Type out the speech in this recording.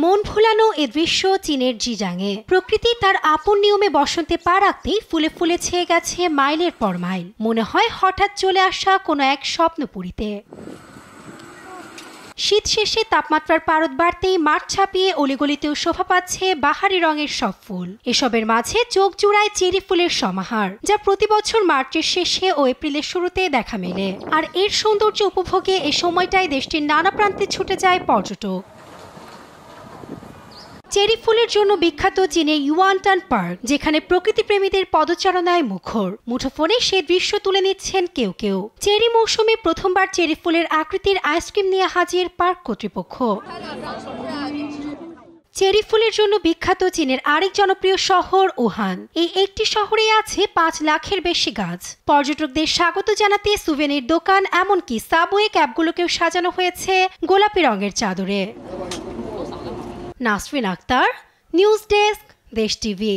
মন ভোলানো এ দৃশ্য চীনের জিজাংয়ে। প্রকৃতি তার আপন নিয়মে বসন্তে পা রাখতেই ফুলে ফুলে ছেয়ে গেছে মাইলের পর মাইল। মনে হয় হঠাৎ চলে আসা কোনো এক স্বপ্নপুরীতে। শীত শেষে তাপমাত্রার পারদ বাড়তেই মাঠ ছাপিয়ে অলিগলিতেও শোভা পাচ্ছে বাহারি রঙের সব ফুল। এসবের মাঝে চোখ জুড়ায় চেরি ফুলের সমাহার, যা প্রতি বছর মার্চের শেষে ও এপ্রিলের শুরুতে দেখা মেলে। আর এর সৌন্দর্য উপভোগে এ সময়টায় দেশটির নানা প্রান্তে ছুটে যায় পর্যটক। চেরি ফুলের জন্য বিখ্যাত চীনের ইউয়ানটান পার্ক, যেখানে প্রকৃতিপ্রেমীদের পদচারণায় মুখর। মুঠোফোনে সে দৃশ্য তুলে নিচ্ছেন কেউ কেউ। চেরি মৌসুমে প্রথমবার চেরি ফুলের আকৃতির আইসক্রিম নিয়ে হাজির পার্ক কর্তৃপক্ষ। চেরি ফুলের জন্য বিখ্যাত চীনের আরেক জনপ্রিয় শহর উহান। এই একটি শহরেই আছে ৫ লাখের বেশি গাছ। পর্যটকদের স্বাগত জানাতে সুভেনির দোকান, এমনকি সাবওয়ে ক্যাবগুলোকেও সাজানো হয়েছে গোলাপি রঙের চাদরে। নাসরিন আক্তার, নিউজ ডেস্ক, দেশ টিভি।